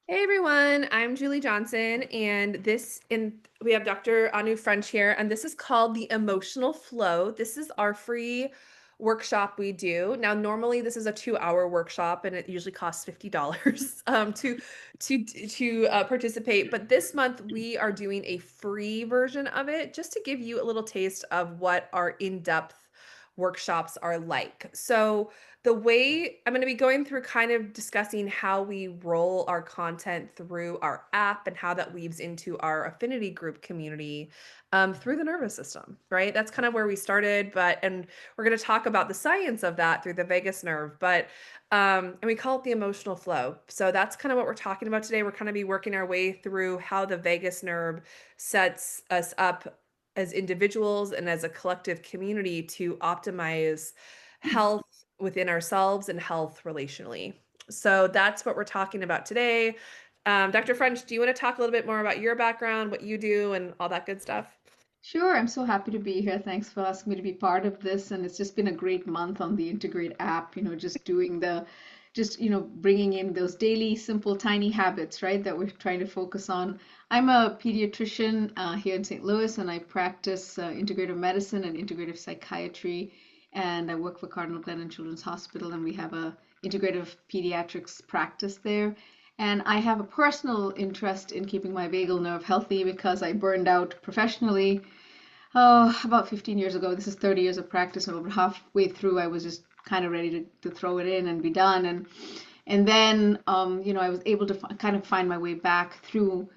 Hey everyone, I'm Julie Johnson, and we have Dr. Anu French here, and this is called the Emotional Flow. This is our free workshop we do. Now, normally this is a 2-hour workshop, and it usually costs $50 to participate. But this month we are doing a free version of it, just to give you a little taste of what our in-depth workshops are like. So the way I'm going to be going through kind of discussing how we roll our content through our app and how that weaves into our affinity group community through the nervous system, right? That's kind of where we started, and we're going to talk about the science of that through the vagus nerve, and we call it the emotional flow. So that's kind of what we're talking about today. We're kind of be working our way through how the vagus nerve sets us up as individuals and as a collective community to optimize health within ourselves and health relationally. So that's what we're talking about today. Dr. French, do you want to talk a little bit more about your background, what you do, and all that good stuff? Sure, I'm so happy to be here. Thanks for asking me to be part of this. And it's just been a great month on the Integrate app, just doing bringing in those daily, simple, tiny habits, right, that we're trying to focus on. I'm a pediatrician here in St. Louis, and I practice integrative medicine and integrative psychiatry. And I work for Cardinal Glennon Children's Hospital, and we have a integrative pediatrics practice there. And I have a personal interest in keeping my vagal nerve healthy because I burned out professionally about 15 years ago. This is 30 years of practice, and over halfway through, I was just kind of ready to throw it in and be done. And then, I was able to kind of find my way back through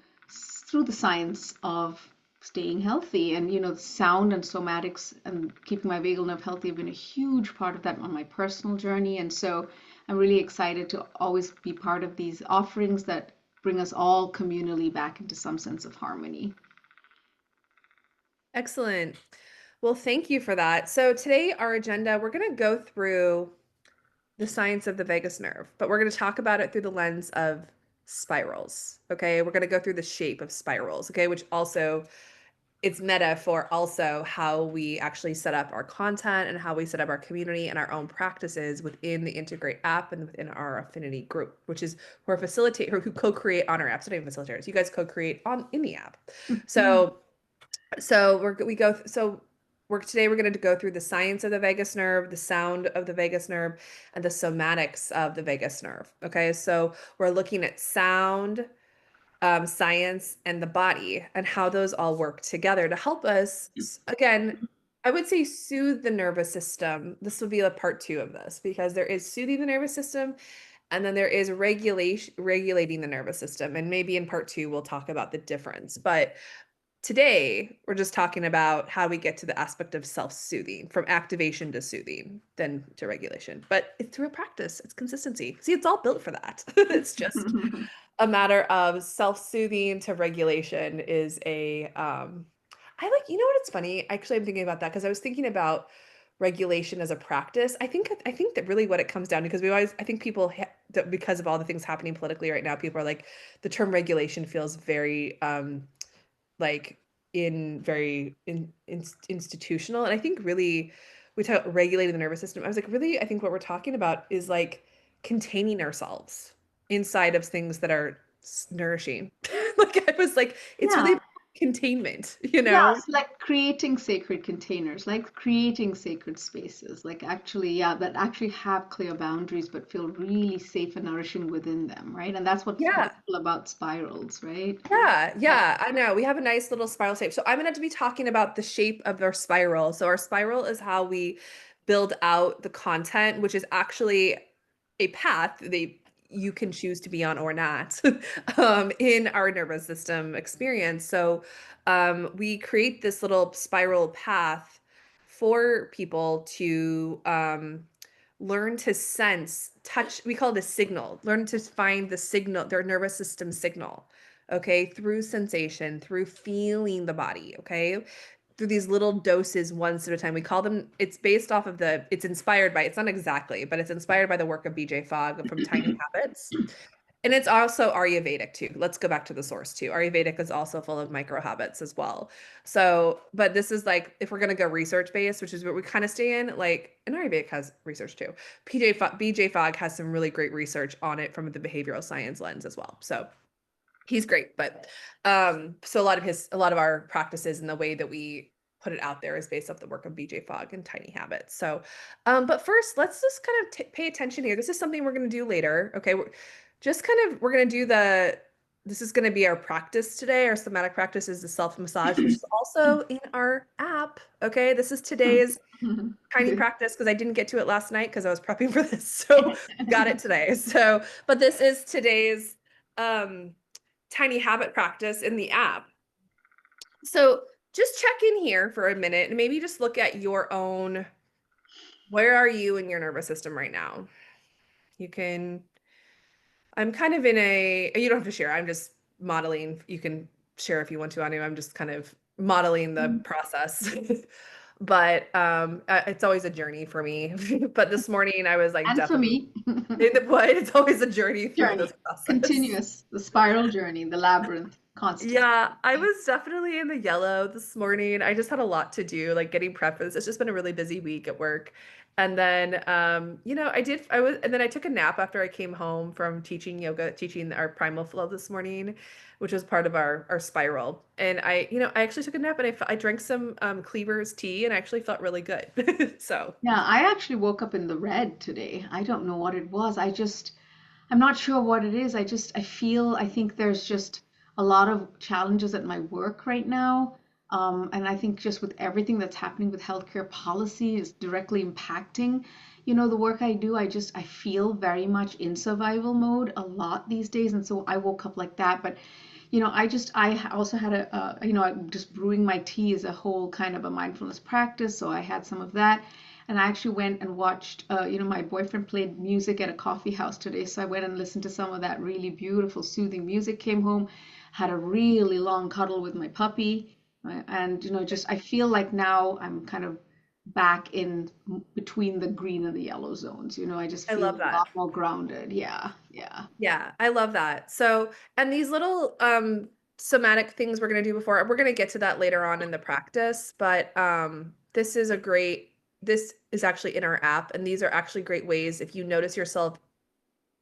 the science of staying healthy. And sound and somatics and keeping my vagal nerve healthy have been a huge part of that on my personal journey. And so I'm really excited to always be part of these offerings that bring us all communally back into some sense of harmony. Excellent. Well, thank you for that. So today, our agenda, we're going to go through the science of the vagus nerve, but we're going to talk about it through the lens of spirals. Okay. We're going to go through the shape of spirals. Okay. Which also it's meta for also how we actually set up our content and how we set up our community and our own practices within the Integrate app and within our affinity group, which is who are facilitate who co-create on our app. So not even facilitators. You guys co-create on in the app. So so we're today we're going to go through the science of the vagus nerve, the sound of the vagus nerve, and the somatics of the vagus nerve. Okay, so we're looking at sound, science, and the body, and how those all work together to help us, again, I would say soothe the nervous system. This will be a part two of this because there is soothing the nervous system, and then there is regulating the nervous system. And maybe in part two, we'll talk about the difference. But today, we're just talking about how we get to the aspect of self-soothing, from activation to soothing, then to regulation. But it's through a practice, it's consistency. See, it's all built for that. It's just a matter of self-soothing to regulation is I like, you know what, it's funny? Actually, I'm thinking about that because I was thinking about regulation as a practice. I think that really what it comes down to, because we always I think people that because of all the things happening politically right now, people are like the term regulation feels very like in very institutional. And I think really we talk about regulating the nervous system. I was like, really, I think what we're talking about is like containing ourselves inside of things that are nourishing. Like I was like, it's really Yeah. about containment, Yeah, it's like creating sacred containers, like creating sacred spaces, like actually, yeah, that actually have clear boundaries but feel really safe and nourishing within them, right? And that's what's Yeah. wonderful about spirals, right? Yeah, Yeah. yeah, I know. We have a nice little spiral shape. So I'm going to be talking about the shape of our spiral. So our spiral is how we build out the content, which is actually a path that you can choose to be on or not in our nervous system experience. So we create this little spiral path for people to learn to sense, touch, we call it a signal, learn to find the signal, their nervous system signal, okay, through sensation, through feeling the body, okay, through these little doses once at a time. We call them, it's based off of it's inspired by, it's not exactly, but it's inspired by the work of BJ Fogg from Tiny Habits. And it's also Ayurvedic too. Let's go back to the source too. Ayurvedic is also full of micro habits as well. So, but this is like if we're gonna go research based, which is what we kind of stay in, like, and Ayurvedic has research too. BJ Fogg has some really great research on it from the behavioral science lens as well. So he's great, but so a lot of our practices and the way that we put it out there is based off the work of BJ Fogg and Tiny Habits. So but first let's just kind of pay attention here. This is something we're going to do later. Okay, we're going to do the this is going to be our practice today. Our somatic practice is the self massage, which is also in our app. Okay, this is today's tiny Good. practice because I didn't get to it last night because I was prepping for this. So got it today. So, but this is today's um tiny habit practice in the app. So just check in here for a minute and maybe just look at your own, where are you in your nervous system right now? You can, I'm kind of in a, you don't have to share. I'm just modeling. You can share if you want to. I know I'm just kind of modeling the process. But it's always a journey for me. But this morning I was like And for definitely me, in the wood. It's always a journey through this journey, process. continuous, the spiral journey, the labyrinth, constant. Yeah, I was definitely in the yellow this morning. I just had a lot to do, like getting prepped for this. It's just been a really busy week at work. And then and then I took a nap after I came home from teaching yoga, teaching our primal flow this morning, which was part of our spiral. And I actually took a nap and I drank some Cleaver's tea and I actually felt really good. So, Yeah, I actually woke up in the red today. I don't know what it was. I'm not sure what it is. I think there's just a lot of challenges at my work right now. And I think just with everything that's happening with healthcare policy is directly impacting, the work I do. I feel very much in survival mode a lot these days. And so I woke up like that. But I also had I'm just brewing my tea is a whole kind of a mindfulness practice. So I had some of that. And I actually went and watched, my boyfriend played music at a coffee house today. So I went and listened to some of that really beautiful, soothing music, came home, had a really long cuddle with my puppy. And, just I feel like now I'm kind of back in between the green and the yellow zones. I just I feel love a that. lot more grounded. Yeah, yeah. Yeah, I love that. So, and these little somatic things we're going to do before, we're going to get to that later on in the practice, but this is actually in our app and these are actually great ways if you notice yourself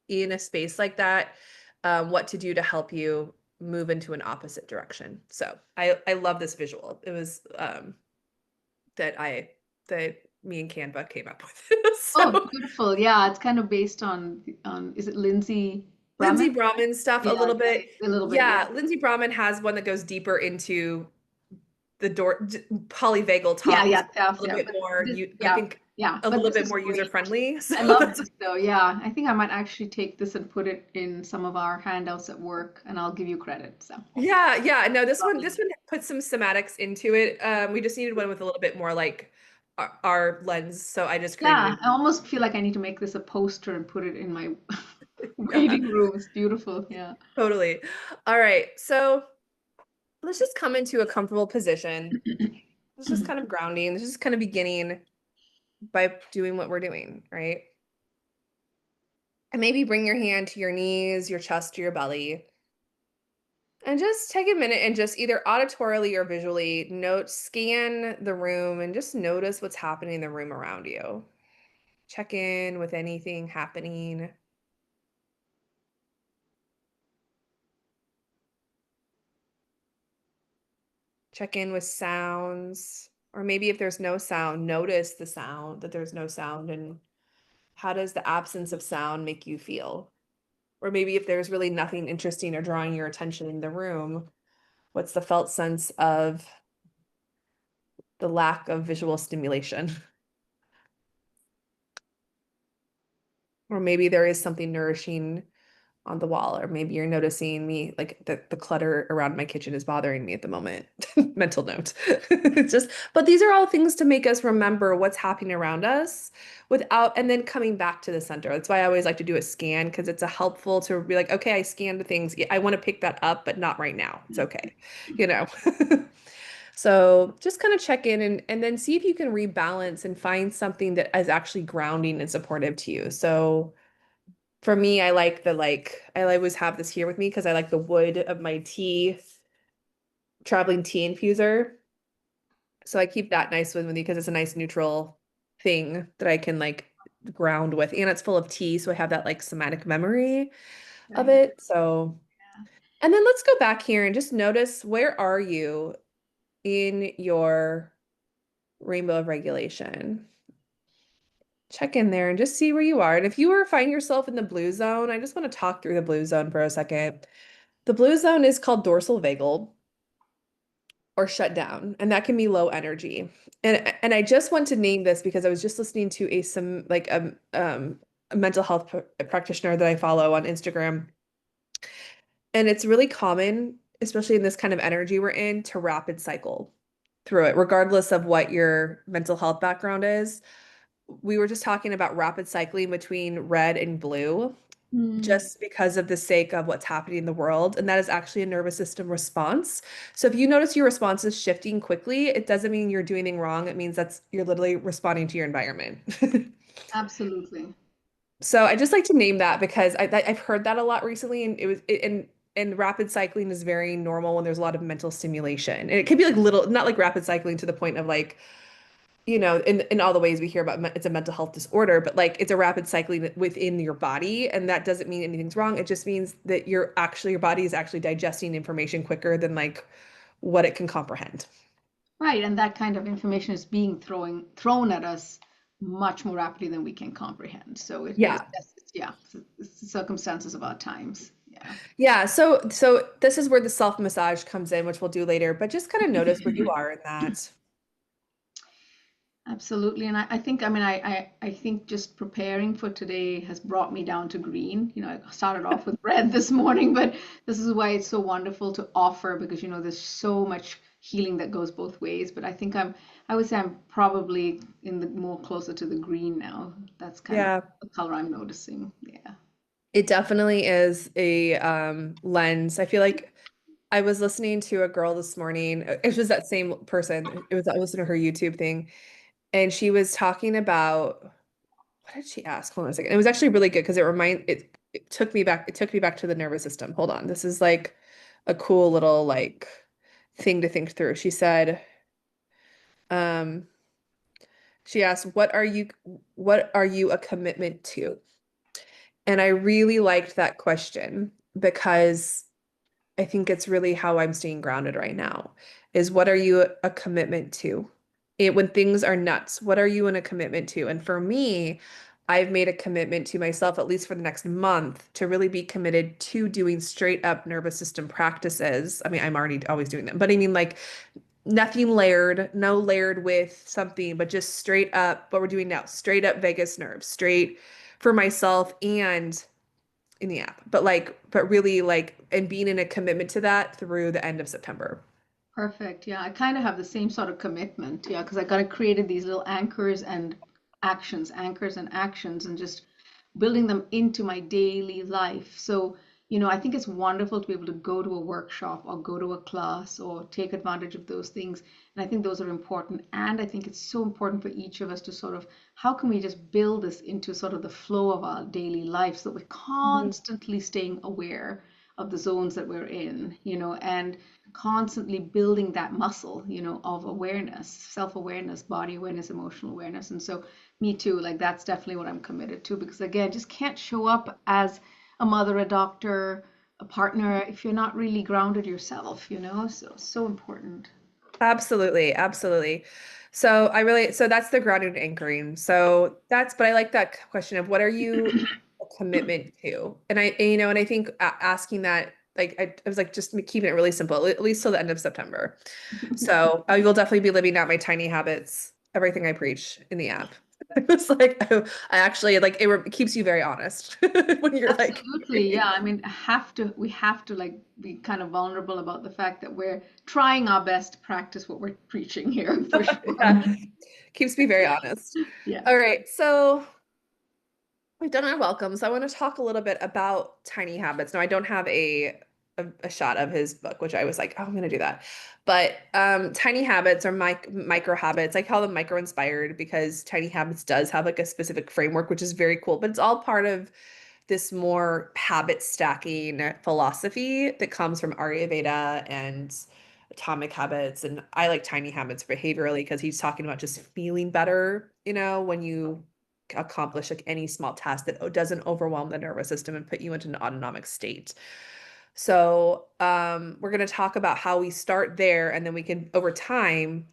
in a space like that, what to do to help you move into an opposite direction. So, I love this visual. It was that I that me and Canva came up with. Oh, So, beautiful. Yeah, it's kind of based on is it Lindsay Lindsay Brahman? Brahmin stuff a Yeah, little bit. a little bit. Yeah. Yeah, Lindsay Brahmin has one that goes deeper into the polyvagal Yeah, talk is yeah, a that's little yeah. bit But more this, I yeah, think yeah. a But little this bit is more user great. friendly. So I love this though. Yeah, I think I might actually take this and put it in some of our handouts at work, and I'll give you credit. So yeah. No, lovely. this one puts some somatics into it. We just needed one with a little bit more like our lens. So I just created Yeah, it. I almost feel like I need to make this a poster and put it in my Yeah, waiting room. It's beautiful. Yeah. totally. All right. So let's just come into a comfortable position. It's just kind of grounding. This is kind of beginning by doing what we're doing, right? And maybe bring your hand to your knees, your chest, to your belly. And just take a minute and just either auditorily or visually scan the room and just notice what's happening in the room around you. Check in with anything happening. Check in with sounds. Or maybe if there's no sound, notice the sound, that there's no sound. And how does the absence of sound make you feel? Or maybe if there's really nothing interesting or drawing your attention in the room, what's the felt sense of the lack of visual stimulation? Or maybe there is something nourishing on the wall, or maybe you're noticing me like the clutter around my kitchen is bothering me at the moment. Mental note. It's just, but these are all things to make us remember what's happening around us without, and then coming back to the center. That's why I always like to do a scan because it's a helpful to be like, okay, I scanned the things. Yeah, I want to pick that up, but not right now. It's okay, you know. So just kind of check in and then see if you can rebalance and find something that is actually grounding and supportive to you. So For me, I always have this here with me because I like the wood of my tea, traveling tea infuser. So I keep that nice with me because it's a nice neutral thing that I can like ground with. And it's full of tea, so I have that like somatic memory of Right. it. So, and then let's go back here and just notice, where are you in your rainbow of regulation? Check in there and just see where you are. And if you were find yourself in the blue zone, I just want to talk through the blue zone for a second. The blue zone is called dorsal vagal or shut down, and that can be low energy. And I just want to name this because I was just listening to a mental health practitioner that I follow on Instagram, and it's really common, especially in this kind of energy we're in, to rapid cycle through it, regardless of what your mental health background is. We were just talking about rapid cycling between red and blue Mm, just because of the sake of what's happening in the world. And that is actually a nervous system response. So if you notice your response is shifting quickly, it doesn't mean you're doing anything wrong. It means that's you're literally responding to your environment. absolutely. So I just like to name that because I've heard that a lot recently, and and rapid cycling is very normal when there's a lot of mental stimulation. And it could be like little, not like rapid cycling to the point of like, in all the ways we hear about it's a mental health disorder, but like it's a rapid cycling within your body, and that doesn't mean anything's wrong. It just means that your body is actually digesting information quicker than like what it can comprehend. Right, and that kind of information is being thrown at us much more rapidly than we can comprehend. So it's Yeah. just, yeah, it's the circumstances of our times. Yeah. Yeah, so this is where the self massage comes in, which we'll do later, but just kind of notice where you are in that. Absolutely. And I think, I mean, I think just preparing for today has brought me down to green. You know, I started off with red this morning, but this is why it's so wonderful to offer because, there's so much healing that goes both ways. But I think I would say I'm probably in the more closer to the green now. That's kind of Yeah, the color I'm noticing. Yeah. it definitely is a lens. I feel like I was listening to a girl this morning. It was that same person. I was listening to her YouTube thing, and she was talking about, what did she ask? Hold on a second. It was actually really good because it took me back to the nervous system. Hold on. This is like a cool little like thing to think through. Um, she asked, what are you a commitment to? And I really liked that question because I think it's really how I'm staying grounded right now is, what are you a commitment to? When things are nuts, what are you in a commitment to? And for me, I've made a commitment to myself, at least for the next month, to really be committed to doing straight up nervous system practices. I mean, I'm already always doing them, but I mean, like, nothing layered, no layered with something, but just straight up what we're doing now, straight up vagus nerve, straight for myself and in the app, but really like, and being in a commitment to that through the end of September. Perfect. Yeah, I kind of have the same sort of commitment. Yeah, because I got to created these little anchors and actions, and just building them into my daily life. So, I think it's wonderful to be able to go to a workshop or go to a class or take advantage of those things. And I think those are important. And I think it's so important for each of us to sort of, how can we just build this into sort of the flow of our daily life so that we're Mhm. constantly staying aware of the zones that we're in, and constantly building that muscle, of awareness, self-awareness, body awareness, emotional awareness. And so me too, like that's definitely what I'm committed to because again, just can't show up as a mother, a doctor, a partner if you're not really grounded yourself, so important. Absolutely, absolutely. So that's the grounded and anchoring. But I like that question of, what are you a commitment to? And I think asking that, like, I was like, just keeping it really simple, at least till the end of September. So I will definitely be living out my tiny habits, everything I preach in the app. It's like, I actually like it keeps you very honest when you're like, Absolutely, yeah. I mean, we have to like be kind of vulnerable about the fact that we're trying our best to practice what we're preaching here for sure. yeah, keeps me very honest. Yeah. All right, so we've done our welcome. So I want to talk a little bit about tiny habits. Now, I don't have a shot of his book, which I was like, oh, I'm gonna do that. But tiny habits or micro habits, I call them micro inspired because tiny habits does have like a specific framework, which is very cool. But it's all part of this more habit stacking philosophy that comes from Ayurveda and atomic habits. And I like tiny habits behaviorally because he's talking about just feeling better, when you accomplish like any small task that doesn't overwhelm the nervous system and put you into an autonomic state. So, we're going to talk about how we start there, and then we can, over time,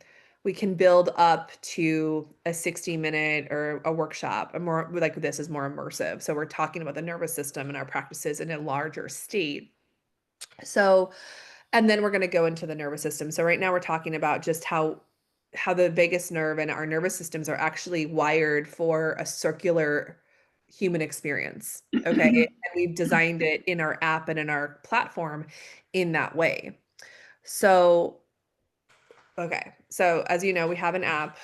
we can build up to a 60-minute or a workshop. A more like this is more immersive. So we're talking about the nervous system and our practices in a larger state. So, and then we're going to go into the nervous system. So right now we're talking about just how the vagus nerve and our nervous systems are actually wired for a circular human experience. Okay. And we've designed it in our app and in our platform in that way. So, okay. So as you know, we have an app.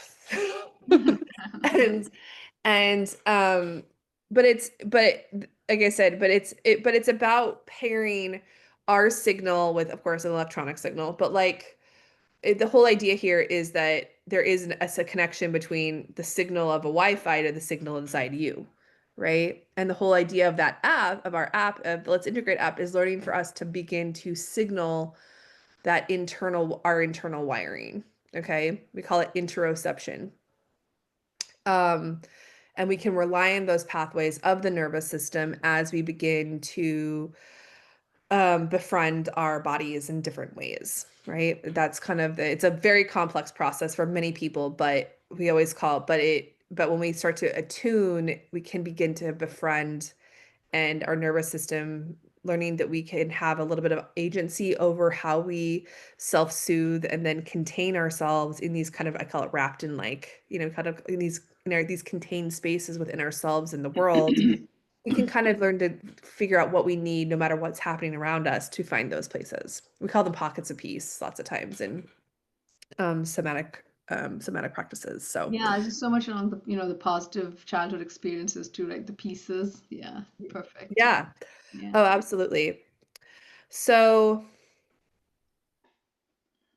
and and but like I said, but it's about pairing our signal with, of course, an electronic signal. But like the whole idea here is that there is a connection between the signal of a Wi-Fi to the signal inside you, right? And the whole idea of that app, of our app, of the Let's Integrate app, is learning for us to begin to signal our internal wiring. Okay, we call it interoception. Um, and we can rely on those pathways of the nervous system as we begin to befriend our bodies in different ways, right? That's kind of it's a very complex process for many people, but we always call it, but when we start to attune, we can begin to befriend and our nervous system, learning that we can have a little bit of agency over how we self-soothe and then contain ourselves in these kind of, I call it wrapped in, like, kind of in these contained spaces within ourselves and the world. We can kind of learn to figure out what we need no matter what's happening around us to find those places. We call them pockets of peace lots of times in somatic practices. So Yeah, it's just so much on the, the positive childhood experiences too, right? The pieces. Yeah, perfect. yeah. Yeah. Oh, absolutely. So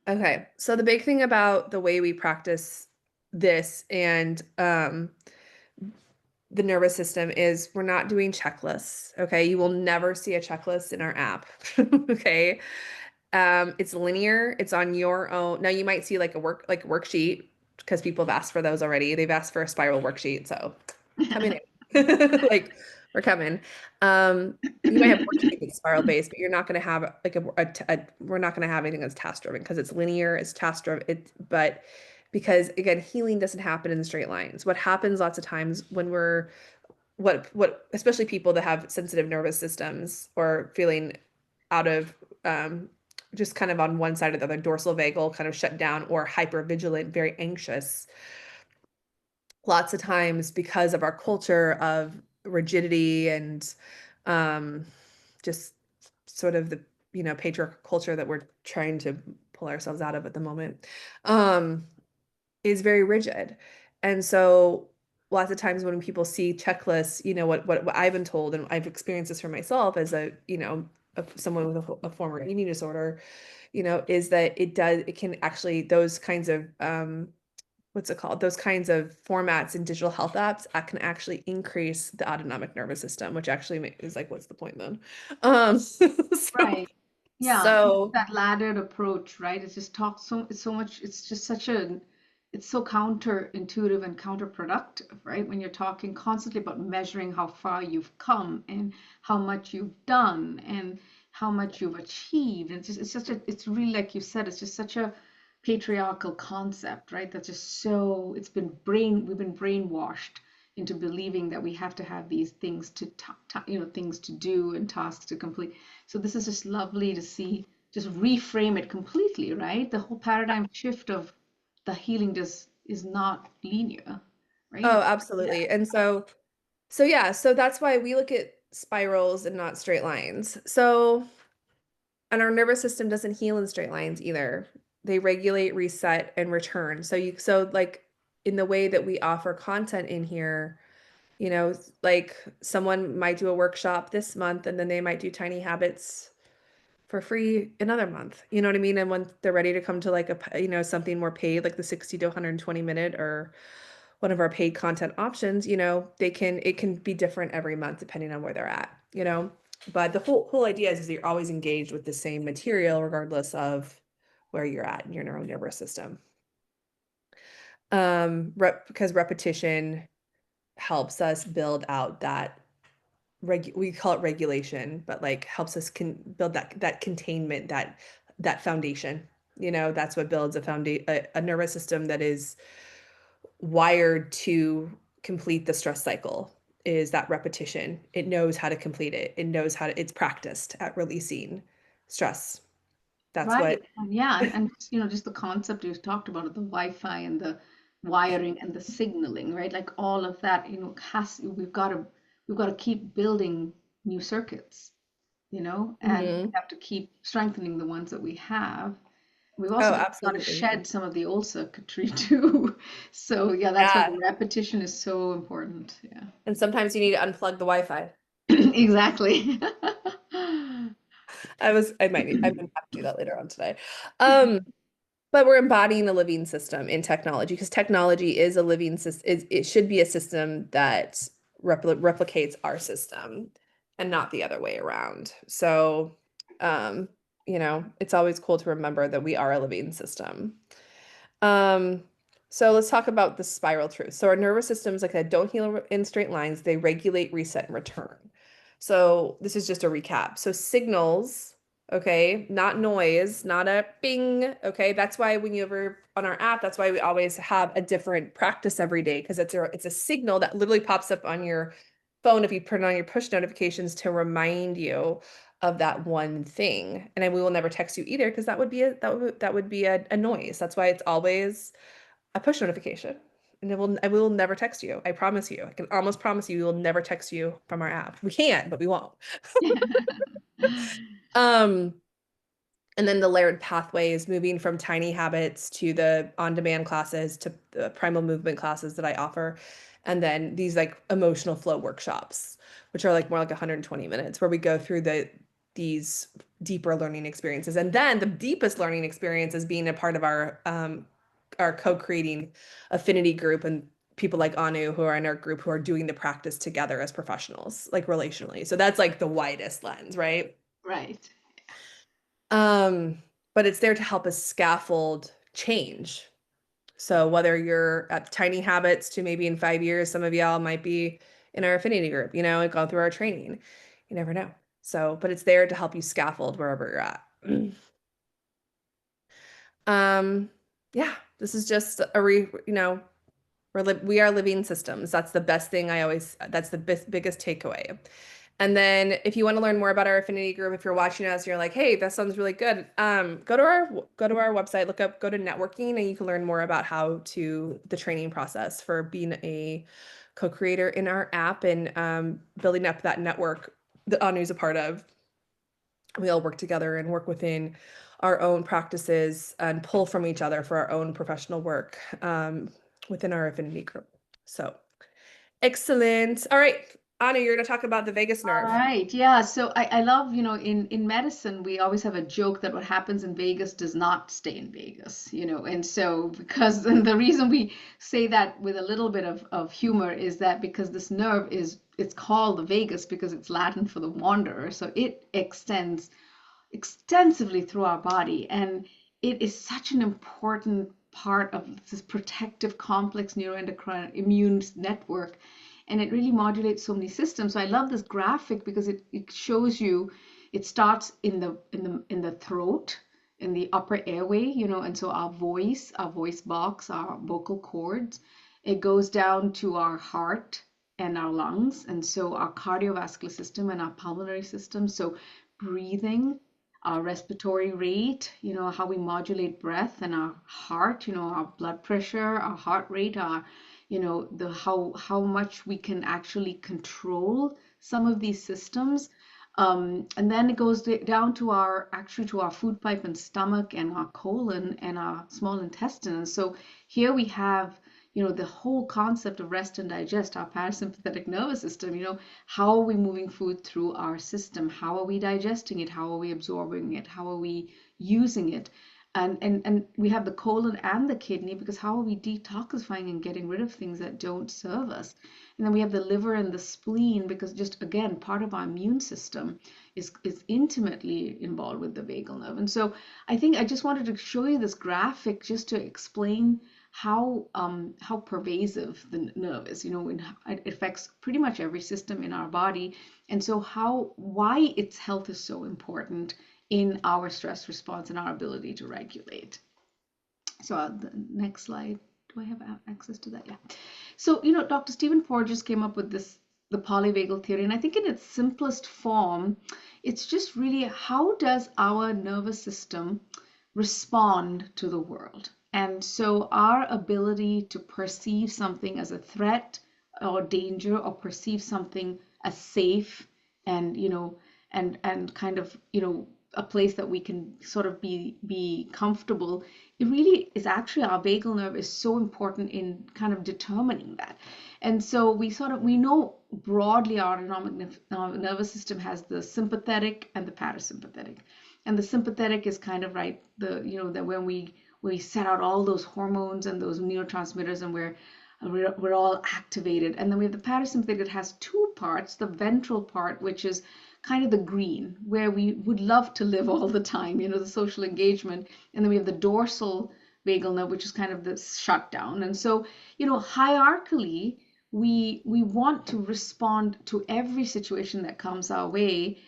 okay. So the big thing about the way we practice this and the nervous system is we're not doing checklists. Okay. You will never see a checklist in our app. Okay. It's linear. It's on your own. Now you might see like a worksheet because people have asked for those already. They've asked for a spiral worksheet. So coming in. Like we're coming. You might have worksheet that's spiral based, but you're not going to have like we're not going to have anything that's task driven because it's linear, it's task driven. But because again, healing doesn't happen in straight lines. What happens lots of times when we're what especially people that have sensitive nervous systems or feeling out of just kind of on one side or the other, dorsal vagal kind of shut down or hyper vigilant, very anxious, lots of times because of our culture of rigidity and um, just sort of the patriarchal culture that we're trying to pull ourselves out of at the moment, um, is very rigid. And so lots of times when people see checklists, what I've been told, and I've experienced this for myself as someone with a former eating disorder, is that it can actually, those kinds of what's it called? Those kinds of formats in digital health apps can actually increase the autonomic nervous system, which actually is like, what's the point then? So, Right. Yeah, so that laddered approach, right? It's just it's so much, it's just it's so counterintuitive and counterproductive, right? When you're talking constantly about measuring how far you've come and how much you've done and how much you've achieved. And it's really like you said, it's just such a patriarchal concept, right? That's just so, we've been brainwashed into believing that we have to have these things things to do and tasks to complete. So this is just lovely to see, just reframe it completely, right? The whole paradigm shift of the healing just is not linear, right? oh, Yeah. absolutely. And so yeah, so that's why we look at spirals and not straight lines. So, and our nervous system doesn't heal in straight lines either. They regulate, reset, and return. So like in the way that we offer content in here, like someone might do a workshop this month and then they might do tiny habits for free another month. You know what I mean? And when they're ready to come to like something more paid, like the 60 to 120 minute or one of our paid content options, it can be different every month depending on where they're at. But the whole idea is you're always engaged with the same material regardless of where you're at in your neural nervous system. Because repetition helps us build out that we call it regulation, but like helps us build that containment, that foundation. That's what builds a nervous system that is wired to complete the stress cycle is that repetition. It knows how to complete it. It knows it's practiced at releasing stress. That's what. Right. And yeah, and just the concept you talked about of the Wi-Fi and the wiring and the signaling, right? Like all of that, has we've got to keep building new circuits, and we Mhm. have to keep strengthening the ones that we have. We've Oh, also got to absolutely. shed some of the old circuitry too. So yeah, that's why Yeah. the repetition is so important. Yeah. And sometimes you need to unplug the Wi-Fi. Exactly. I might have to do that later on today. Um, But we're embodying a living system in technology because technology is a living system. It should be a system that replicates our system and not the other way around. So, um, it's always cool to remember that we are a living system. Um, so let's talk about the spiral truth. So our nervous systems like that don't heal in straight lines. They regulate, reset, and return. So this is just a recap. So signals, okay, not noise, not a bing, okay? That's why when you ever on our app, that's why we always have a different practice every day because it's a signal that literally pops up on your phone if you turn on your push notifications to remind you of that one thing. And then we will never text you either because that would be a noise. That's why it's always a push notification. And I will never text you. I promise you. I can almost promise you we will never text you from our app. We can, but we won't. Um, and then the layered pathways, moving from tiny habits to the on-demand classes to the primal movement classes that I offer. And then these like emotional flow workshops, which are like more like 120 minutes where we go through these deeper learning experiences. And then the deepest learning experience is being a part of our co-creating affinity group and people like Anu who are in our group who are doing the practice together as professionals, like relationally. So that's like the widest lens, right? Right. Um, but it's there to help us scaffold change. So whether you're at tiny habits to maybe in 5 years, some of y'all might be in our affinity group, and gone through our training. You never know. So, but it's there to help you scaffold wherever you're at. Um, yeah, this is just we are living systems. That's the biggest takeaway. And then if you want to learn more about our affinity group, if you're watching us, you're like, hey, that sounds really good. Go to our website, go to networking, and you can learn more about the training process for being a co-creator in our app and building up that network that Anu's a part of. We all work together and work within our own practices and pull from each other for our own professional work within our affinity group. So excellent. All right, Anu, you're going to talk about the vagus All nerve. right. Yeah. So I love, in medicine, we always have a joke that what happens in Vegas does not stay in Vegas. And so because and the reason we say that with a little bit of humor is that because this nerve it's called the vagus because it's Latin for the wanderer. So it extends extensively through our body. And it is such an important part of this protective complex neuroendocrine immune network. And it really modulates so many systems. So I love this graphic because it shows you it starts in the throat, in the upper airway, and so our voice box, our vocal cords, it goes down to our heart and our lungs, and so our cardiovascular system and our pulmonary system. So breathing, our respiratory rate, how we modulate breath and our heart, our blood pressure, our heart rate, the how much we can actually control some of these systems. And then it goes down to our food pipe and stomach and our colon and our small intestine. And so here we have the whole concept of rest and digest, our parasympathetic nervous system. How are we moving food through our system? How are we digesting it? How are we absorbing it? How are we using it? And we have the colon and the kidney, because how are we detoxifying and getting rid of things that don't serve us? And then we have the liver and the spleen, because just again, part of our immune system is intimately involved with the vagal nerve. And so I think I just wanted to show you this graphic just to explain how pervasive the nerve is. It affects pretty much every system in our body, and so why its health is so important in our stress response and our ability to regulate. So the next slide. Do I have access to that? Yeah. So, Dr. Stephen Porges came up with the polyvagal theory, and I think in its simplest form, it's just really how does our nervous system respond to the world? And so our ability to perceive something as a threat or danger, or perceive something as safe, and and kind of a place that we can sort of be comfortable, it really is actually our vagal nerve is so important in kind of determining that. And so we know broadly our autonomic nervous system has the sympathetic and the parasympathetic. And the sympathetic is kind of right, that when we set out all those hormones and those neurotransmitters, and we're all activated. And then we have the parasympathetic that has two parts: the ventral part, which is kind of the green, where we would love to live all the time, the social engagement. And then we have the dorsal vagal nerve, which is kind of the shutdown. And so, hierarchically, we want to respond to every situation that comes our way,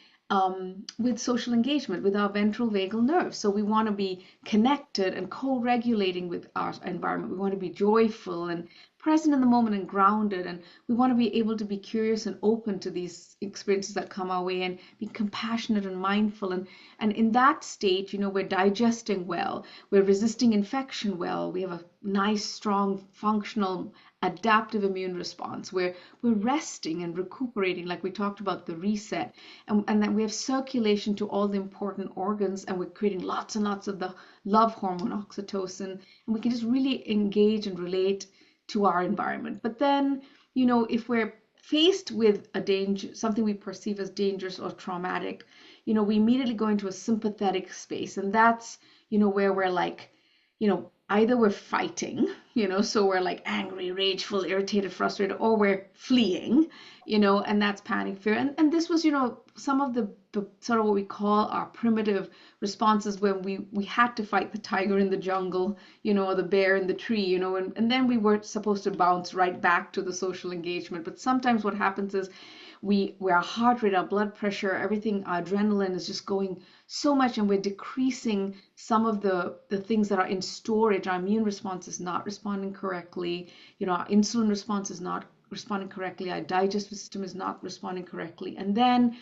with social engagement with our ventral vagal nerve. So we want to be connected and co-regulating with our environment. We want to be joyful and present in the moment and grounded. And we want to be able to be curious and open to these experiences that come our way, and be compassionate and mindful. And in that state, we're digesting well, we're resisting infection well, we have a nice, strong, functional, adaptive immune response, where we're resting and recuperating, like we talked about the reset, and then we have circulation to all the important organs, and we're creating lots and lots of the love hormone oxytocin, and we can just really engage and relate to our environment. But then, if we're faced with a danger, something we perceive as dangerous or traumatic, we immediately go into a sympathetic space, and that's where we're like, either we're fighting, so we're like angry, rageful, irritated, frustrated, or we're fleeing, and that's panic, fear. And this was, some of the sort of what we call our primitive responses when we had to fight the tiger in the jungle, or the bear in the tree, and then we were supposed to bounce right back to the social engagement. But sometimes what happens is our heart rate, our blood pressure, everything, our adrenaline is just going so much, and we're decreasing some of the things that are in storage. Our immune response is not responding correctly, our insulin response is not responding correctly, our digestive system is not responding correctly. And then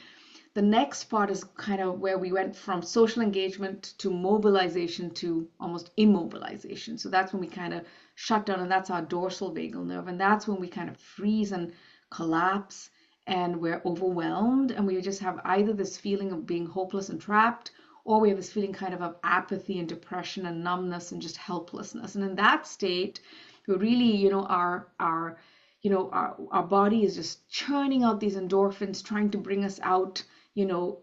the next part is kind of where we went from social engagement to mobilization to almost immobilization. So that's when we kind of shut down, and that's our dorsal vagal nerve. And that's when we kind of freeze and collapse, and we're overwhelmed, and we just have either this feeling of being hopeless and trapped, or we have this feeling kind of apathy and depression and numbness and just helplessness. And in that state, we really, our body is just churning out these endorphins, trying to bring us out,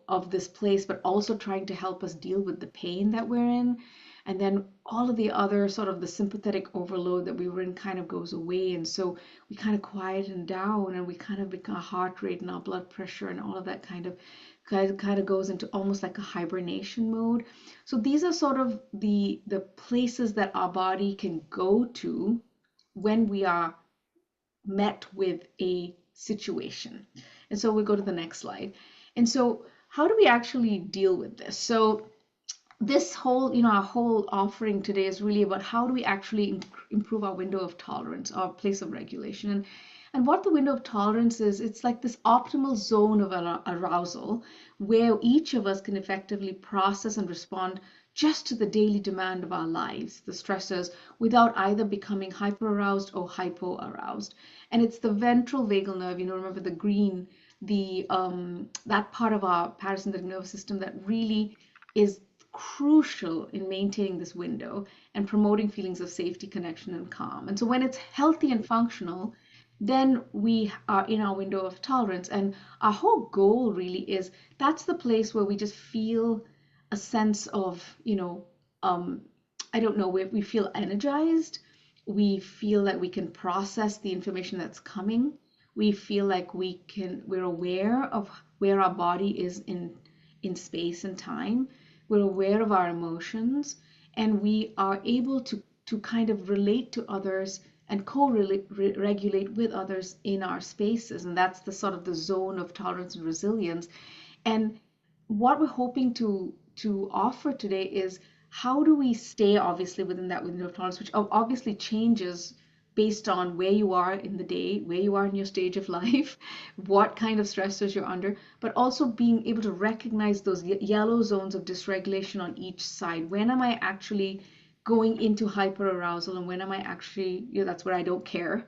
of this place, but also trying to help us deal with the pain that we're in. And then all of the other sort of the sympathetic overload that we were in kind of goes away. And so we kind of quieten down, and we kind of become our heart rate and our blood pressure and all of that kind of goes into almost like a hibernation mode. So these are sort of the places that our body can go to when we are met with a situation. And so we go to the next slide. And so how do we actually deal with this? So this whole, our whole offering today is really about how do we actually improve our window of tolerance, our place of regulation. And what the window of tolerance is, it's like this optimal zone of arousal where each of us can effectively process and respond just to the daily demand of our lives, the stressors, without either becoming hyper-aroused or hypo-aroused. And it's the ventral vagal nerve, remember the green, that part of our parasympathetic nervous system that really is crucial in maintaining this window and promoting feelings of safety, connection, and calm. And so when it's healthy and functional, then we are in our window of tolerance. And our whole goal really is that's the place where we just feel a sense of, I don't know, we feel energized. We feel that we can process the information that's coming. We feel like we're aware of where our body is in space and time. We're aware of our emotions, and we are able to kind of relate to others and co-regulate with others in our spaces. And that's the sort of the zone of tolerance and resilience. And what we're hoping to offer today is how do we stay obviously within that window of tolerance, which obviously changes based on where you are in the day, where you are in your stage of life, what kind of stressors you're under, but also being able to recognize those yellow zones of dysregulation on each side. When am I actually going into hyperarousal, and when am I actually, that's where I don't care,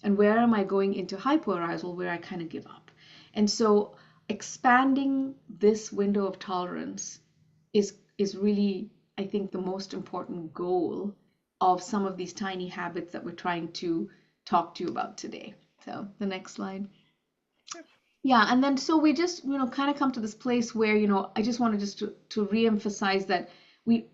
and where am I going into hypoarousal where I kind of give up. And so expanding this window of tolerance is really, I think, the most important goal of some of these tiny habits that we're trying to talk to you about today. So the next slide. Yeah, and then so we just, kind of come to this place where, I just wanted just to re-emphasize that we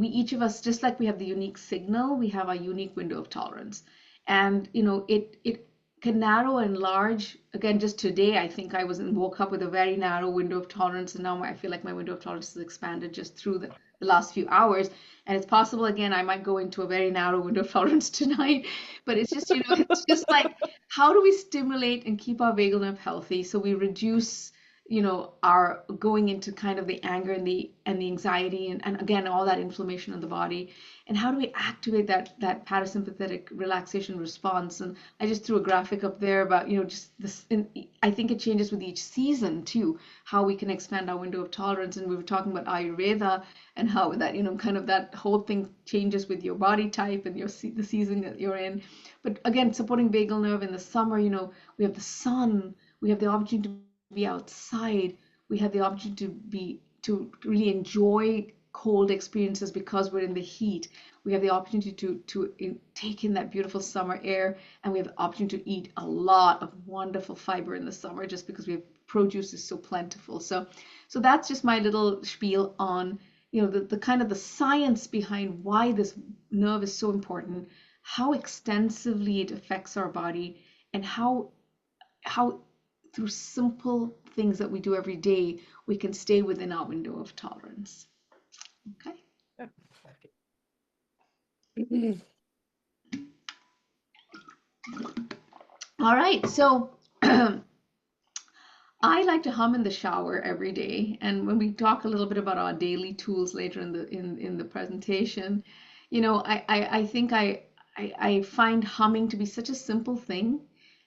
each of us, just like we have the unique signal, we have a unique window of tolerance. And, it can narrow and enlarge. Again, just today, I think I woke up with a very narrow window of tolerance, and now I feel like my window of tolerance has expanded just through the last few hours. And it's possible, again, I might go into a very narrow window of tolerance tonight. But it's just, it's just like, how do we stimulate and keep our vagal nerve healthy so we reduce, our going into kind of the anger and the anxiety and again all that inflammation in the body, and how do we activate that parasympathetic relaxation response. And I just threw a graphic up there about, just this, and I think it changes with each season too, how we can expand our window of tolerance. And we were talking about Ayurveda and how that, kind of that whole thing changes with your body type and the season that you're in. But again, supporting vagal nerve in the summer, we have the sun, we have the opportunity to be outside, we have the opportunity to really enjoy cold experiences because we're in the heat. We have the opportunity to take in that beautiful summer air, and we have the opportunity to eat a lot of wonderful fiber in the summer just because we have produce is so plentiful. So that's just my little spiel on, the kind of the science behind why this nerve is so important, how extensively it affects our body, and how through simple things that we do every day we can stay within our window of tolerance. Okay. Yeah. All right. So I like to hum in the shower every day, and when we talk a little bit about our daily tools later in the presentation, I think I find humming to be such a simple thing.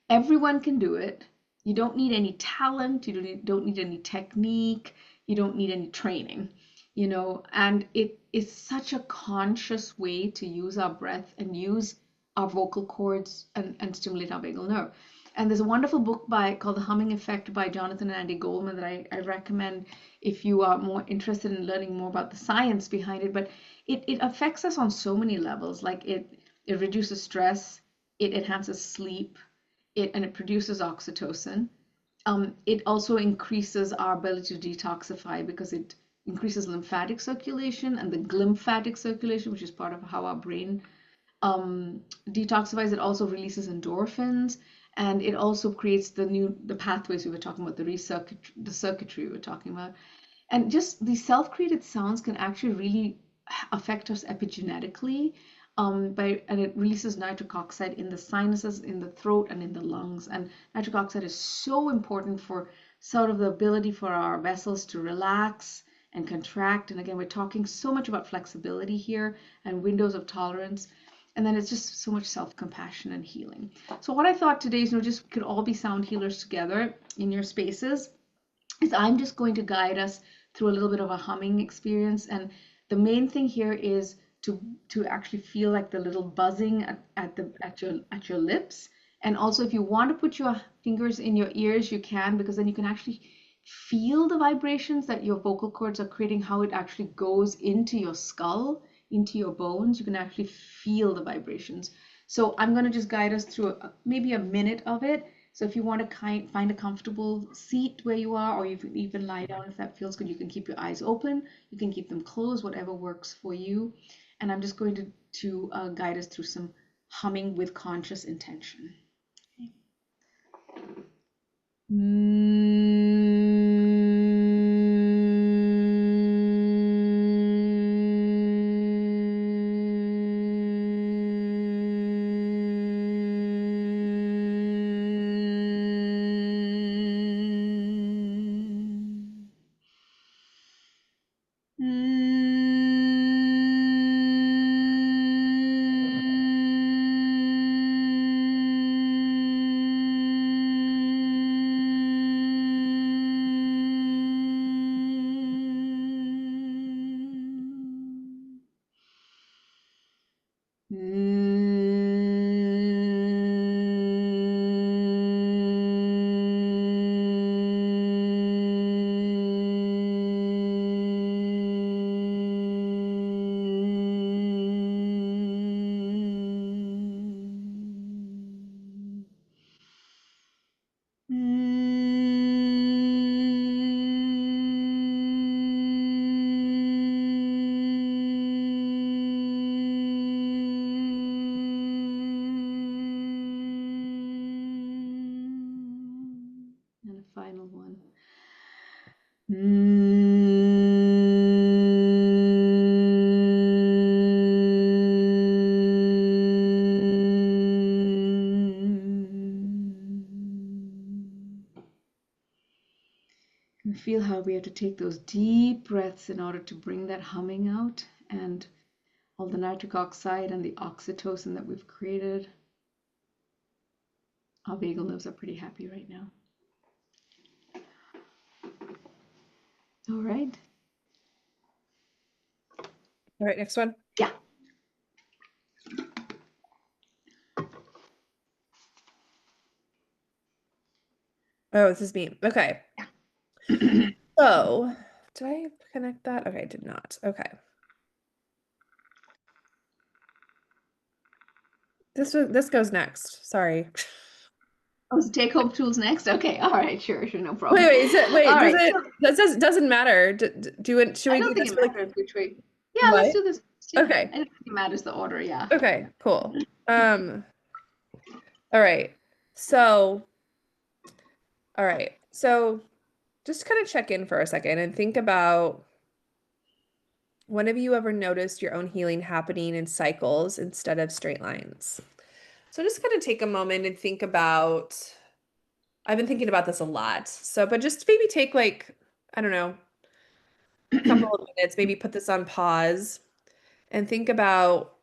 Everyone can do it. You don't need any talent, don't need any technique, you don't need any training, and it is such a conscious way to use our breath and use our vocal cords and stimulate our vagal nerve. And there's a wonderful book called The Humming Effect by Jonathan and Andy Goldman that I recommend if you are more interested in learning more about the science behind it. But it affects us on so many levels. Like it reduces stress, it enhances sleep, it produces oxytocin. It also increases our ability to detoxify because it increases lymphatic circulation and the glymphatic circulation, which is part of how our brain detoxifies. It also releases endorphins, and it also creates the pathways we were talking about, the circuitry we were talking about. And just these self-created sounds can actually really affect us epigenetically, and it releases nitric oxide in the sinuses, in the throat, and in the lungs. And nitric oxide is so important for sort of the ability for our vessels to relax and contract. And again, we're talking so much about flexibility here and windows of tolerance. And then it's just so much self-compassion and healing. So what I thought today is, just we could all be sound healers together in your spaces, is I'm just going to guide us through a little bit of a humming experience. And the main thing here is to actually feel like the little buzzing at your lips. And also, if you want to put your fingers in your ears, you can, because then you can actually feel the vibrations that your vocal cords are creating, how it actually goes into your skull, into your bones. You can actually feel the vibrations. So I'm going to just guide us through maybe a minute of it. So if you want to find a comfortable seat where you are, or you can even lie down if that feels good. You can keep your eyes open, you can keep them closed, whatever works for you. And I'm just going to guide us through some humming with conscious intention. And a final one. And feel how we have to take those deep breaths in order to bring that humming out, and all the nitric oxide and the oxytocin that we've created. Our vagal nerves are pretty happy right now. All right. All right, next one. Yeah. Oh, this is me. Okay. So, did I connect that? Okay, I did not. Okay. This goes next. Sorry. Oh, so take home tools next? Okay. All right. Sure. Sure. No Wait, problem. wait, is it All wait, does right. it So doesn't matter. Do it, should I we don't do think this it really matters which way. Yeah, let's what? do this. Yeah. Okay. I don't think it matters the order. Yeah. Okay, cool. All right. So, all right. So just kind of check in for a second and think about, when have you ever noticed your own healing happening in cycles instead of straight lines? So just kind of take a moment and think about, I've been thinking about this a lot. So, but just maybe take like, I don't know, a couple of minutes, maybe put this on pause and think about,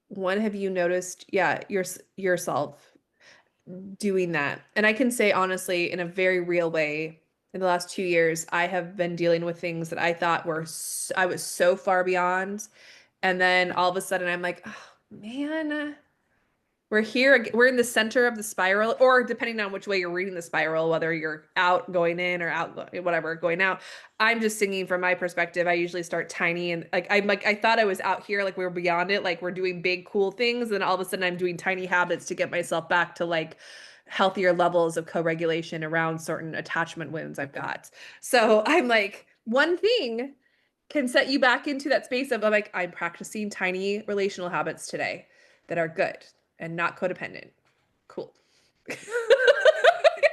when have you noticed, yeah, yourself doing that? And I can say honestly, in a very real way, in the last 2 years, I have been dealing with things that I thought I was so far beyond. And then all of a sudden I'm like, oh man, we're here. We're in the center of the spiral, or depending on which way you're reading the spiral, whether you're out going in or out, whatever, going out. I'm just singing from my perspective. I usually start tiny and like I thought I was out here, like we were beyond it, like we're doing big cool things, and all of a sudden I'm doing tiny habits to get myself back to like healthier levels of co-regulation around certain attachment wounds I've got. So I'm like, one thing can set you back into that space of like, I'm practicing tiny relational habits today that are good and not codependent. Cool.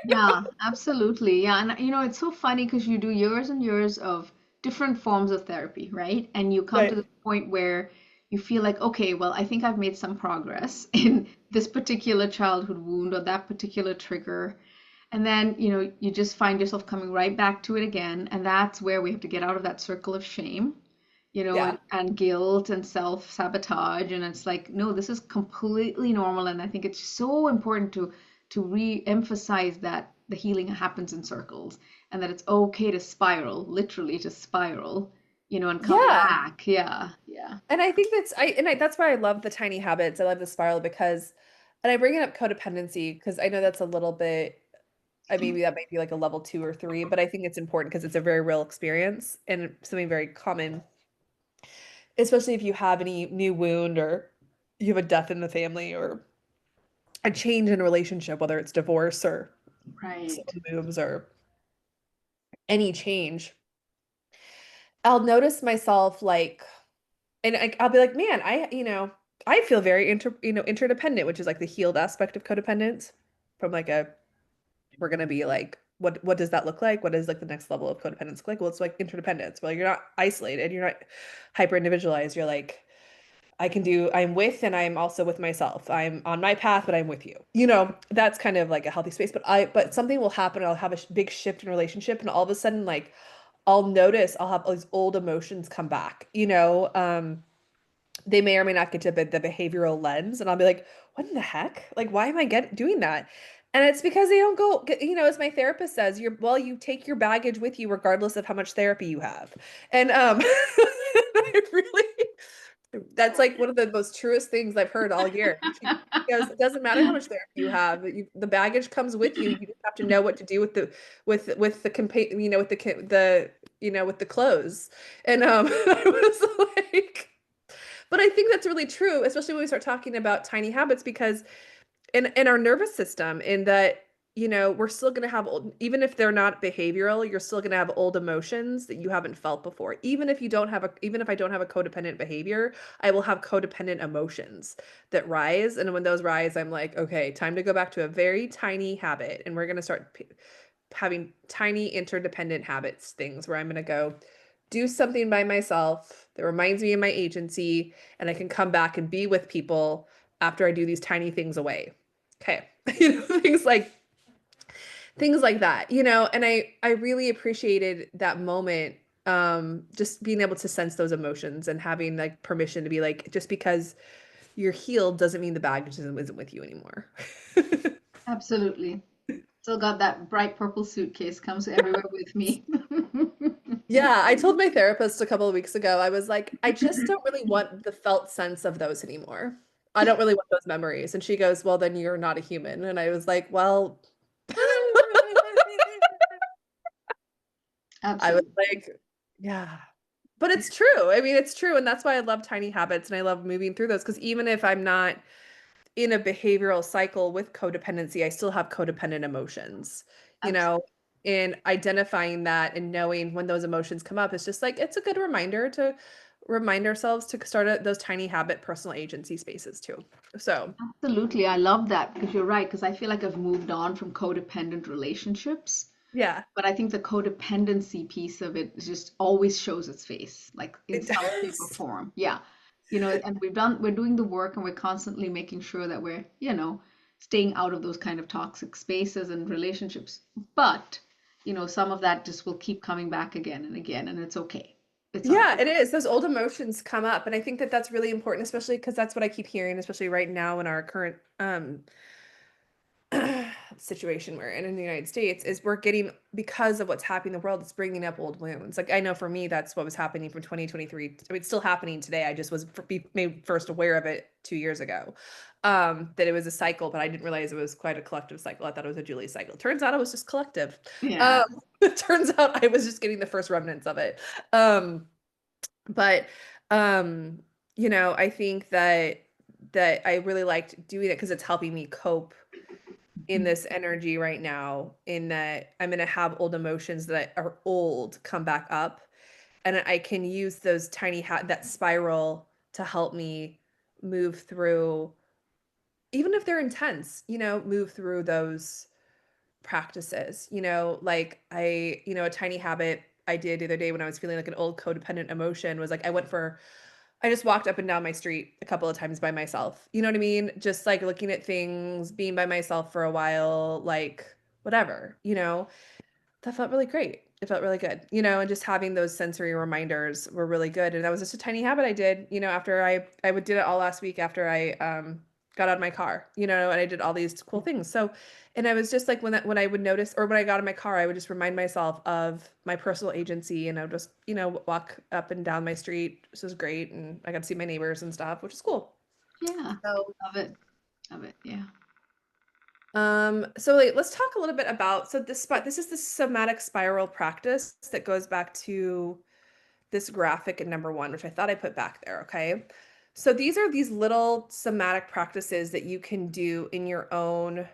Yeah, absolutely. Yeah. And it's so funny because you do years and years of different forms of therapy, right? And you come to Right. the point where you feel like, okay, well, I think I've made some progress in this particular childhood wound or that particular trigger. And then, you just find yourself coming right back to it again. And that's where we have to get out of that circle of shame, Yeah. and guilt and self-sabotage. And it's like, no, this is completely normal. And I think it's so important to re-emphasize that the healing happens in circles and that it's okay to spiral, literally to spiral, and come Yeah. back. Yeah, yeah. And I think that's why I love the tiny habits. I love the spiral because, and I bring it up codependency because I know that's a little bit, I maybe that might be like a level 2 or 3, but I think it's important because it's a very real experience and something very common, especially if you have any new wound or you have a death in the family or a change in a relationship, whether it's divorce or Right. someone moves or any change. I'll notice myself like, And I'll be like, man, I feel very interdependent, which is like the healed aspect of codependence from like a we're gonna be like, what does that look like? What is like the next level of codependence look like? Well, it's like interdependence. Well, you're not isolated, you're not hyper individualized. You're like, I'm with and I'm also with myself. I'm on my path, but I'm with you. That's kind of like a healthy space. But something will happen. I'll have a big shift in relationship, and all of a sudden, like, I'll have all these old emotions come back. They may or may not get to the behavioral lens, and I'll be like, what in the heck? Like, why am I doing that? And it's because they don't as my therapist says, you take your baggage with you regardless of how much therapy you have. And I really that's like one of the most truest things I've heard all year. She goes, it doesn't matter how much therapy you have, the baggage comes with you. You just have to know what to do with the with with the clothes. And I was like, but I think that's really true, especially when we start talking about tiny habits, because in our nervous system, in that we're still going to have old, even if they're not behavioral, you're still going to have old emotions that you haven't felt before. Even if I don't have a codependent behavior, I will have codependent emotions that rise, and when those rise, I'm like, okay, time to go back to a very tiny habit, and we're going to start having tiny interdependent habits, things where I'm going to go do something by myself that reminds me of my agency, and I can come back and be with people after I do these tiny things away. Okay. Things like that, and I really appreciated that moment, just being able to sense those emotions and having like permission to be like, just because you're healed doesn't mean the baggage isn't with you anymore. Absolutely. Still got that bright purple suitcase, comes everywhere with me. Yeah, I told my therapist a couple of weeks ago, I was like, I just don't really want the felt sense of those anymore. I don't really want those memories. And she goes, well, then you're not a human. And I was like, well, I was Absolutely. like, yeah. But it's true. I mean, it's true. And that's why I love tiny habits and I love moving through those. Because even if I'm not in a behavioral cycle with codependency, I still have codependent emotions, you know, Absolutely. and identifying that and knowing when those emotions come up, it's just like, it's a good reminder to remind ourselves to start those tiny habit personal agency spaces too. So, Absolutely. I love that because you're right. Because I feel like I've moved on from codependent relationships. yeah, But I think the codependency piece of it just always shows its face, like in it some shape or does. form. Yeah. And we're doing the work and we're constantly making sure that we're, staying out of those kind of toxic spaces and relationships. But, some of that just will keep coming back again and again, and it's okay. It's all Yeah, right. it is. Those old emotions come up. And I think that that's really important, especially because that's what I keep hearing, especially right now in our current situation we're in the United States, is we're getting, because of what's happening in the world, it's bringing up old wounds. Like I know for me, that's what was happening from 2023. I mean, it's still happening today. I just was made first aware of it 2 years ago, that it was a cycle, but I didn't realize it was quite a collective cycle. I thought it was a Julie cycle. Turns out it was just collective. Um, Yeah, it turns out I was just getting the first remnants of it. Um, but um, I think that I really liked doing it because it's helping me cope in this energy right now, in that I'm going to have old emotions that are old come back up, and I can use those that spiral to help me move through, even if they're intense, move through those practices, like a tiny habit I did the other day when I was feeling like an old codependent emotion was like I just walked up and down my street a couple of times by myself. You know what I mean? Just like looking at things, being by myself for a while, like whatever, that felt really great. It felt really good, and just having those sensory reminders were really good. And that was just a tiny habit I did, after I would did it all last week after I got out of my car, and I did all these cool things. So, and I was just like when I would notice, or when I got in my car, I would just remind myself of my personal agency, and I would just, walk up and down my street. This was great, and I got to see my neighbors and stuff, which is cool. yeah. So, Love it. Love it. Yeah. so like let's talk a little bit about, so this is the somatic spiral practice that goes back to this graphic at number one, which I thought I put back there. Okay. So these are these little somatic practices that you can do in your own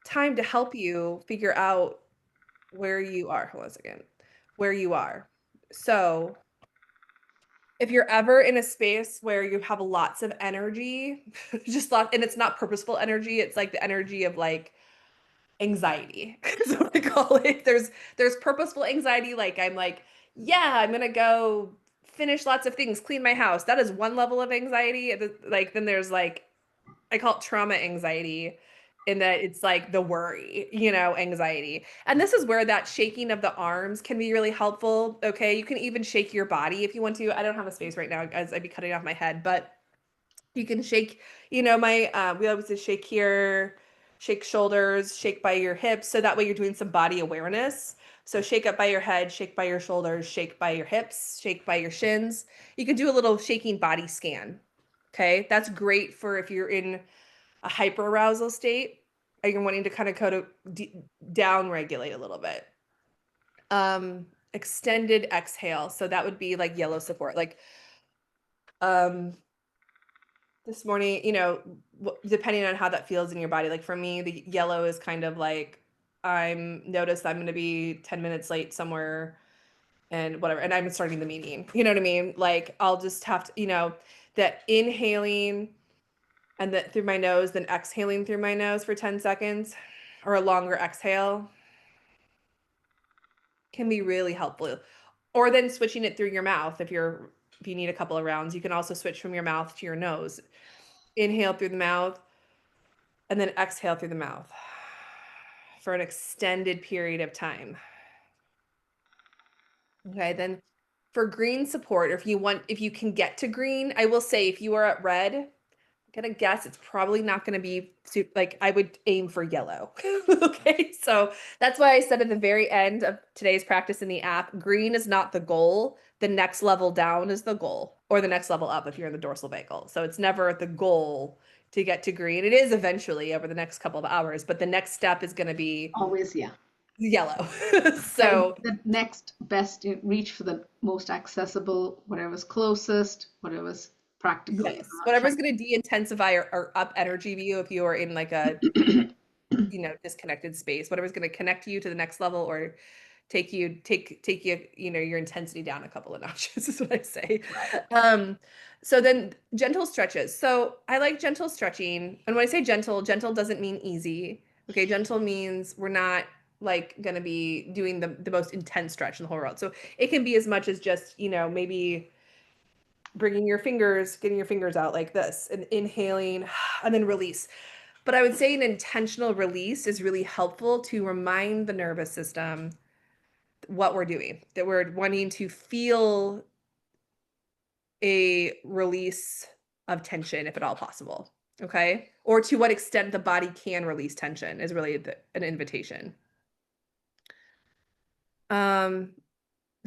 time to help you figure out where you are. Hold on a second. Where you are. So if you're ever in a space where you have lots of energy, just lot, and it's not purposeful energy, it's like the energy of like anxiety. Is what I call it. There's purposeful anxiety, like I'm like, yeah, I'm gonna go finish lots of things, clean my house. That is one level of anxiety. Like then there's like I call it trauma anxiety in that it's like the worry, anxiety. And this is where that shaking of the arms can be really helpful. Okay. You can even shake your body if you want to. I don't have a space right now as I'd be cutting off my head, but you can shake, my, we always say shake here, shake shoulders, shake by your hips. So that way you're doing some body awareness. So shake up by your head, shake by your shoulders, shake by your hips, shake by your shins. You can do a little shaking body scan. Okay. That's great for if you're in a hyperarousal state and you're wanting to kind of down regulate a little bit. Extended exhale. So that would be like yellow support. Like um this morning, depending on how that feels in your body. Like for me, the yellow is kind of like I'm going to be 10 minutes late somewhere and whatever, and I'm starting the meeting. You know what I mean? Like I'll just have to, that inhaling and that through my nose, then exhaling through my nose for 10 seconds or a longer exhale can be really helpful. Or then switching it through your mouth if you need a couple of rounds, you can also switch from your mouth to your nose. Inhale through the mouth and then exhale through the mouth for an extended period of time. Okay, then for green support, or if you can get to green, I will say if you are at red, I'm gonna guess it's probably not gonna be like I would aim for yellow. Okay, so that's why I said at the very end of today's practice in the app, green is not the goal. The next level down is the goal, or the next level up if you're in the dorsal vagal. So it's never the goal to get to green. It is eventually over the next couple of hours, but the next step is going to be Always, yeah. yellow. Yeah, So the next best, reach for the most accessible, whatever's closest, whatever's practical, yes, not whatever's going to de-intensify or up energy view if you are in like a trying. disconnected space, whatever's going to connect you to the next level or take you, your intensity down a couple of notches is what I say. Right. So then gentle stretches. So I like gentle stretching. And when I say gentle, gentle doesn't mean easy. Okay, gentle means we're not like going to be doing the most intense stretch in the whole world. So it can be as much as just, maybe getting your fingers out like this and inhaling and then release. But I would say an intentional release is really helpful to remind the nervous system what we're doing, that we're wanting to feel a release of tension if at all possible. Okay. Or to what extent the body can release tension is really an invitation. Um,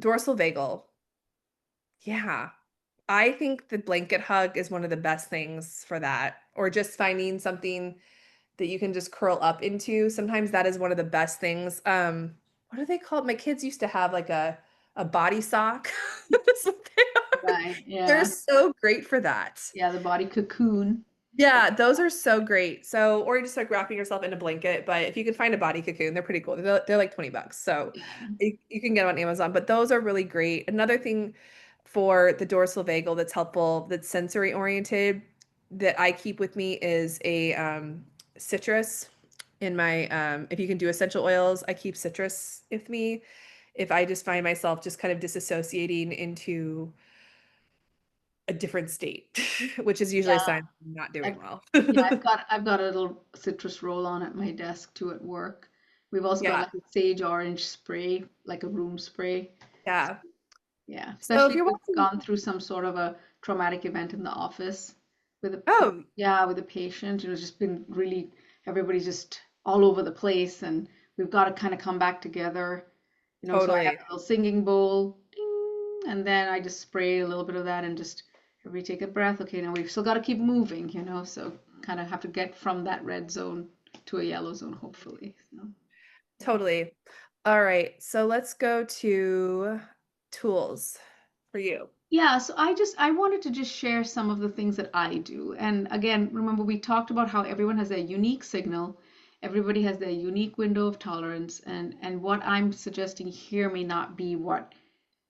Dorsal vagal. Yeah. I think the blanket hug is one of the best things for that, or just finding something that you can just curl up into. Sometimes that is one of the best things. What do they call it? My kids used to have like a body sock. That's what they are. Right. They're Yeah. so great for that. Yeah, the body cocoon. Yeah, those are so great. So, or you just like wrapping yourself in a blanket, but if you can find a body cocoon, they're pretty cool. They're like $20. So Yeah. you can get them on Amazon, but those are really great. Another thing for the dorsal vagal that's helpful, that's sensory oriented, that I keep with me is a citrus in my if you can do essential oils, I keep citrus with me. If I just find myself just kind of disassociating into a different state, which is usually a Yeah. sign I'm not doing I've, well. yeah, I've got a little citrus roll on at my desk too at work. We've also got Yeah. like a sage orange spray, like a room spray. Yeah. Yeah, So if especially if you're we've watching, gone through some sort of a traumatic event in the office with a oh, yeah, with a patient, it's just been really everybody's just all over the place and we've got to kind of come back together. So I have totally. a little singing bowl, ding, and then I just spray a little bit of that and just everybody take a breath. Okay, now we've still got to keep moving, so kind of have to get from that red zone to a yellow zone, hopefully. So, yeah. Totally. All right. So let's go to tools for you. Yeah, so I wanted to just share some of the things that I do. And again, remember we talked about how everyone has their unique signal, everybody has their unique window of tolerance, and what I'm suggesting here may not be what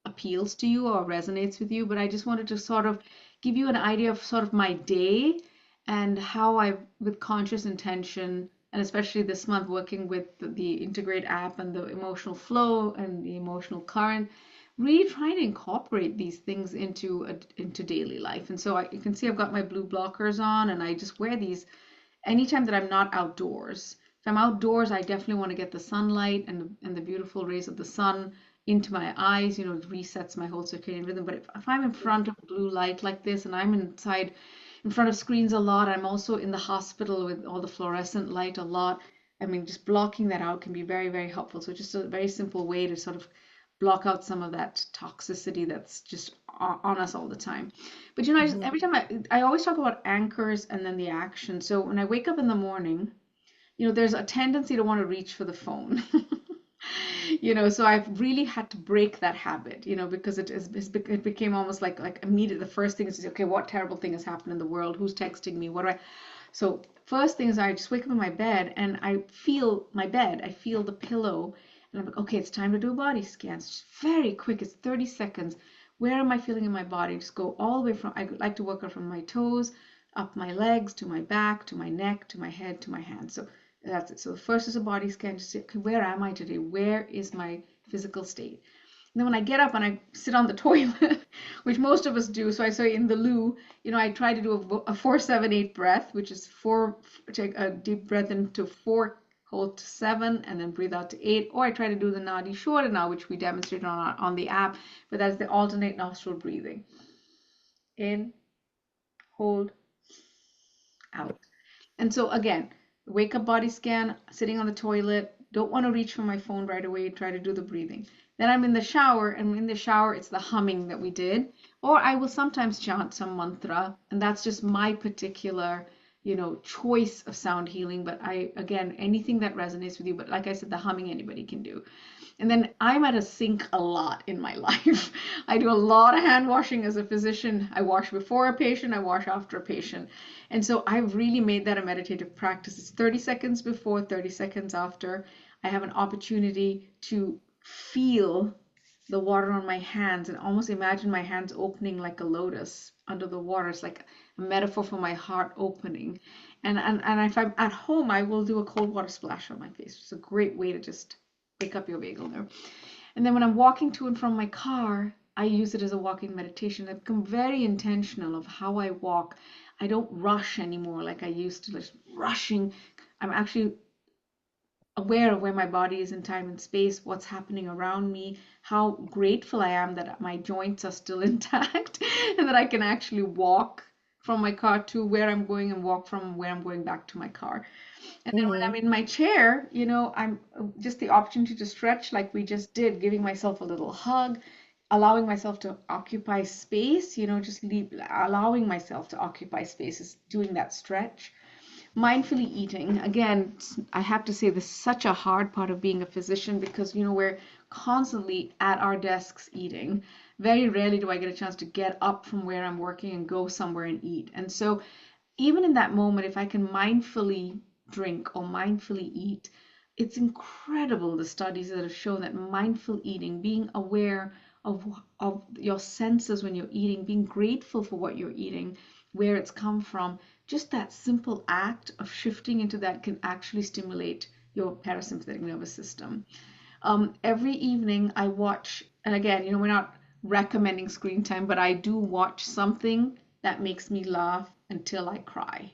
appeals to you or resonates with you, but I just wanted to sort of give you an idea of sort of my day and how I, with conscious intention, and especially this month working with the Integrate app and the emotional flow and the emotional current, really trying to incorporate these things into daily life. And so you can see I've got my blue blockers on, and I just wear these anytime that I'm not outdoors. If I'm outdoors, I definitely want to get the sunlight and the beautiful rays of the sun into my eyes. You know, it resets my whole circadian rhythm. But if I'm in front of blue light like this and I'm inside in front of screens a lot, I'm also in the hospital with all the fluorescent light a lot. I mean, just blocking that out can be very, very helpful. So just a very simple way to sort of block out some of that toxicity that's just on us all the time. But you know, Mhm. every time I always talk about anchors and then the action. So when I wake up in the morning, you know, there's a tendency to want to reach for the phone. You know, so I've really had to break that habit, you know, because it became almost like immediate. The first thing is, okay, what terrible thing has happened in the world? Who's texting me? What do I? So first thing is I just wake up in my bed and I feel my bed. I feel the pillow, and I'm like, okay, it's time to do a body scan. It's very quick. It's 30 seconds. Where am I feeling in my body? Just go all the way from. I like to work out from my toes, up my legs, to my back, to my neck, to my head, to my hands. So that's it. So the first is a body scan to see, okay, where am I today? Where is my physical state? And then when I get up and I sit on the toilet, which most of us do, so I say in the loo, you know, I try to do a 4-7-8 breath, which is four, take a deep breath into four, hold to seven, and then breathe out to eight. Or I try to do the Nadi Shodhana now, which we demonstrated on the app, but that's the alternate nostril breathing. In, hold, out. And so again, wake up body scan, sitting on the toilet, don't want to reach for my phone right away, try to do the breathing. Then I'm in the shower, and in the shower, it's the humming that we did. Or I will sometimes chant some mantra, and that's just my particular, you know, choice of sound healing. But I, again, anything that resonates with you, but like I said, the humming anybody can do. And then I'm at a sink a lot in my life. I do a lot of hand washing as a physician. I wash before a patient, I wash after a patient. And so I've really made that a meditative practice. It's 30 seconds before, 30 seconds after. I have an opportunity to feel the water on my hands and almost imagine my hands opening like a lotus under the water. It's like a metaphor for my heart opening. And if I'm at home, I will do a cold water splash on my face. It's a great way to just pick up your vagal nerve. And then when I'm walking to and from my car, I use it as a walking meditation. I've become very intentional of how I walk. I don't rush anymore like I used to, just rushing. I'm actually aware of where my body is in time and space, what's happening around me, how grateful I am that my joints are still intact and that I can actually walk from my car to where I'm going and walk from where I'm going back to my car. And then when I'm Mhm. in my chair, you know, I'm just the opportunity to stretch like we just did, giving myself a little hug, allowing myself to occupy space, you know, allowing myself to occupy space is doing that stretch. Mindfully eating, again, I have to say this is such a hard part of being a physician because, you know, we're constantly at our desks eating. Very rarely do I get a chance to get up from where I'm working and go somewhere and eat. And so even in that moment, if I can mindfully drink or mindfully eat, it's incredible the studies that have shown that mindful eating, being aware of your senses when you're eating, being grateful for what you're eating, where it's come from, just that simple act of shifting into that can actually stimulate your parasympathetic nervous system. Every evening I watch, and again, you know, we're not recommending screen time, but I do watch something that makes me laugh until I cry.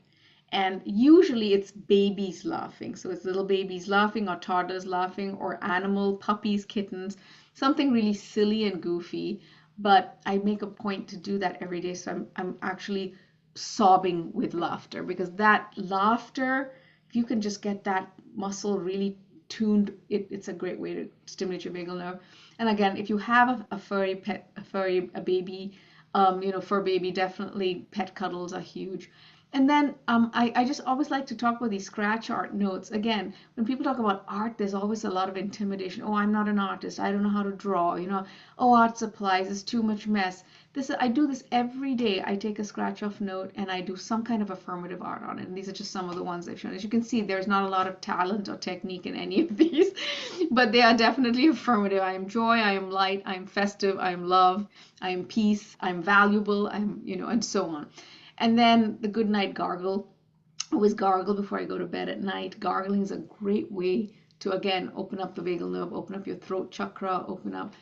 And usually it's babies laughing. So it's little babies laughing, or toddlers laughing, or animal puppies, kittens, something really silly and goofy. But I make a point to do that every day. So I'm actually sobbing with laughter because that laughter, if you can just get that muscle really tuned, it's a great way to stimulate your vagal nerve. And again, if you have a furry pet, a baby, you know, fur baby, definitely pet cuddles are huge. And then I just always like to talk about these scratch art notes. Again, when people talk about art, there's always a lot of intimidation. Oh, I'm not an artist. I don't know how to draw. You know, oh, art supplies is too much mess. I do this every day. I take a scratch off note and I do some kind of affirmative art on it. And these are just some of the ones I've shown. As you can see, there's not a lot of talent or technique in any of these, but they are definitely affirmative. I am joy, I am light, I am festive, I am love, I am peace, I'm valuable, I'm, and so on. And then the good night gargle. Always gargle before I go to bed at night. Gargling is a great way to, again, open up the vagal nerve, open up your throat chakra, open up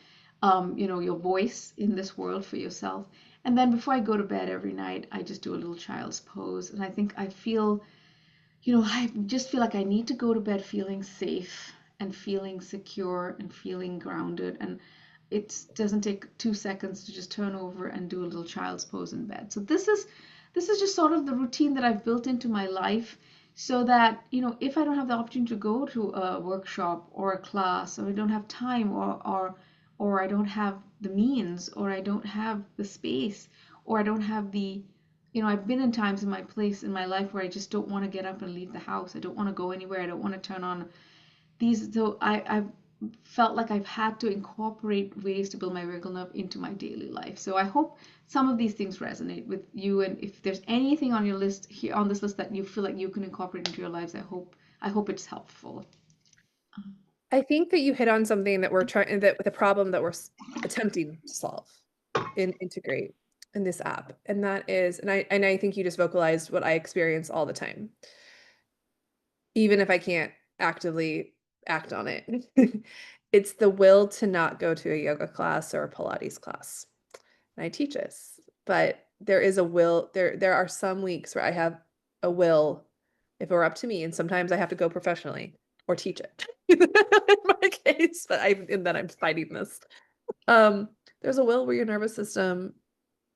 your voice in this world for yourself. And then before I go to bed every night, I just do a little child's pose. And I think I just feel like I need to go to bed feeling safe and feeling secure and feeling grounded. And it doesn't take 2 seconds to just turn over and do a little child's pose in bed. So this is just sort of the routine that I've built into my life so that, if I don't have the opportunity to go to a workshop or a class, or I don't have time, or I don't have the means, or I don't have the space, or I don't have I've been in times in my place in my life where I just don't want to get up and leave the house. I don't want to go anywhere. I don't want to turn on these. So I've felt like I've had to incorporate ways to build my vagal nerve into my daily life. So I hope some of these things resonate with you. And if there's anything on your list here on this list that you feel like you can incorporate into your lives, I hope it's helpful. I think that you hit on something that we're trying that with a problem that we're attempting to solve in integrate in this app. And that is, and I think you just vocalized what I experience all the time, even if I can't actively act on it. It's the will to not go to a yoga class or a Pilates class. And I teach this, but there is a will. There are some weeks where I have a will if it were up to me, and sometimes I have to go professionally or teach it. In my case, but and then I'm fighting this. Um, there's a will where your nervous system,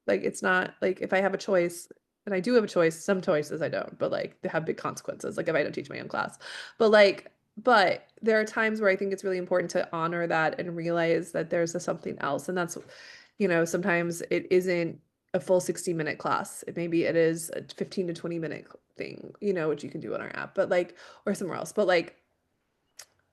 like it's not like if I have a choice, and I do have a choice, some choices I don't, but like they have big consequences, like if I don't teach my own class. But there are times where I think it's really important to honor that and realize that there's something else. And that's, sometimes it isn't a full 60-minute class. Maybe it is a 15 to 20-minute thing, which you can do on our app, but like, or somewhere else. But like,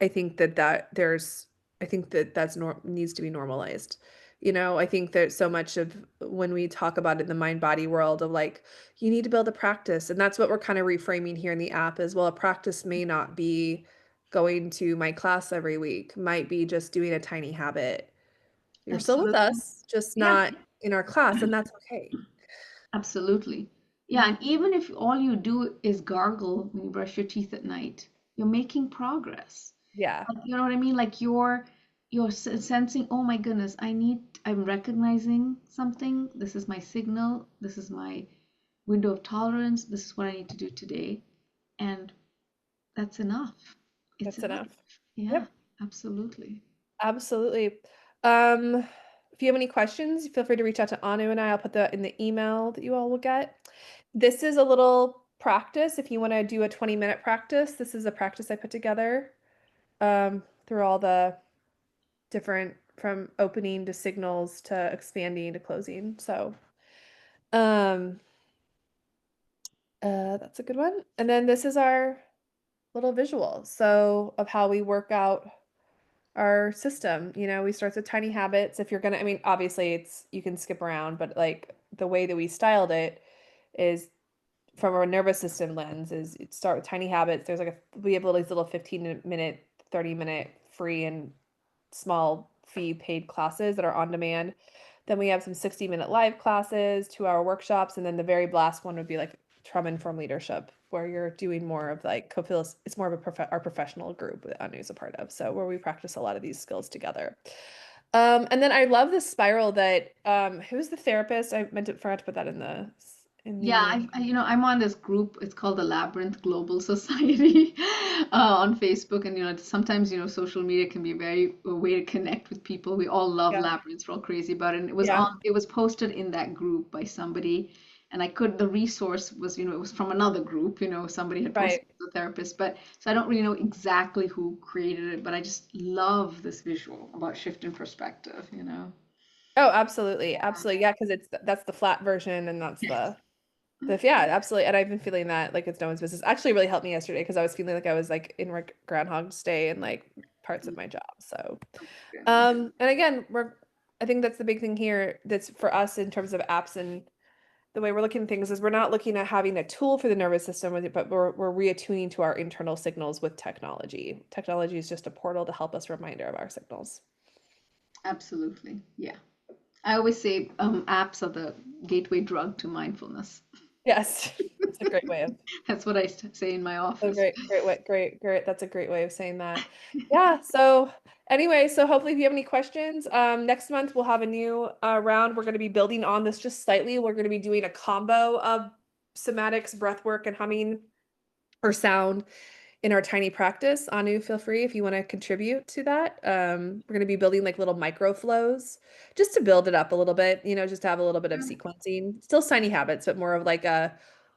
I think I think that needs to be normalized. I think that so much of when we talk about it in the mind body world of like, you need to build a practice. And that's what we're kind of reframing here in the app as well. A practice may not be going to my class every week, might be just doing a tiny habit. You're still with Absolutely. us, just Yeah, not in our class, and that's okay. absolutely. Yeah, Mhm. and even if all you do is gargle when you brush your teeth at night, you're making progress. Yeah, Like, you know what I mean? Like you're sensing, oh my goodness, I'm recognizing something. This is my signal. This is my window of tolerance. This is what I need to do today. And that's enough. It's that's enough. enough. Yeah, Yep. absolutely. Absolutely. Um, if you have any questions, feel free to reach out to Anu and I. I'll put that in the email that you all will get. This is a little practice. If you want to do a 20-minute practice, this is a practice I put together through all the different from opening to signals to expanding to closing. So um, that's a good one. And then this is our little visual. So of how we work out our system. We start with tiny habits. If you're gonna, I mean, obviously you can skip around, but like the way that we styled it is from a nervous system lens is it start with tiny habits. We have all these little 15-minute, 30-minute free and small fee paid classes that are on demand. Then we have some 60-minute live classes, 2-hour workshops, and then the very last one would be like trauma informed leadership, where you're doing more of like it's more of our professional group that Anu's a part of. So where we practice a lot of these skills together. And then I love this spiral that who's the therapist? I forgot to put that in the in Yeah, the I'm on this group. It's called the Labyrinth Global Society on Facebook, and sometimes social media can be a way to connect with people. We all love yeah, labyrinths. We're all crazy about it. And yeah, it was posted in that group by somebody, and the resource was, it was from another group. Somebody had right. posted the therapist, but so I don't really know exactly who created it, but I just love this visual about shift in perspective. Oh, absolutely. Absolutely. Yeah, because that's the flat version and that's Yes. yeah, absolutely. And I've been feeling that like it's no one's business. Actually really helped me yesterday because I was feeling like I was like in Groundhog Day and like parts of my job. So Goodness. and again, I think that's the big thing here that's for us in terms of apps and the way we're looking at things is we're not looking at having a tool for the nervous system with it, but we're reattuning to our internal signals with technology. Technology is just a portal to help us reminder of our signals. Absolutely. Yeah. I always say apps are the gateway drug to mindfulness. Yes, it's a great way of That's what I say in my so office. great way, great. That's a great way of saying that. Yeah. So anyway, so hopefully if you have any questions, next month we'll have a new round. We're going to be building on this just slightly. We're going to be doing a combo of somatics, breath work, and humming or sound in our tiny practice. Anu, feel free if you want to contribute to that. We're going to be building like little micro flows just to build it up a little bit, just to have a little bit of sequencing. Still tiny habits, but more of like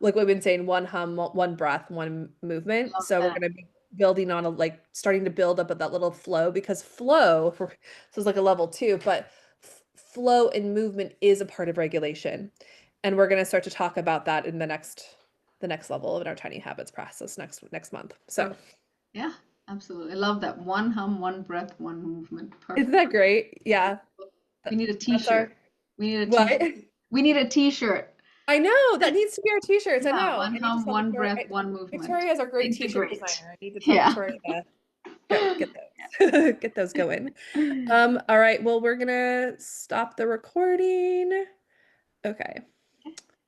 what we've been saying, one hum, one breath, one movement. Love So we're that. going to be building on like starting to build up of that little flow because flow, so it's like a level two, but flow and movement is a part of regulation. And we're going to start to talk about that in the next level in our tiny habits process next month. So Perfect. Yeah, absolutely. I love that. One hum, one breath, one movement. isn't Perfect. that great? Yeah. We need a That's t-shirt. our We need a what? t-shirt. We need a t-shirt. I know that needs to be our t-shirts. I Yeah, know. one I need to hum, tell one Victoria. breath, one movement. Victoria is our great t-shirt Integrate. designer. I need to tell Yeah. Victoria to get those get those going. All right. Well, we're gonna stop the recording. Okay.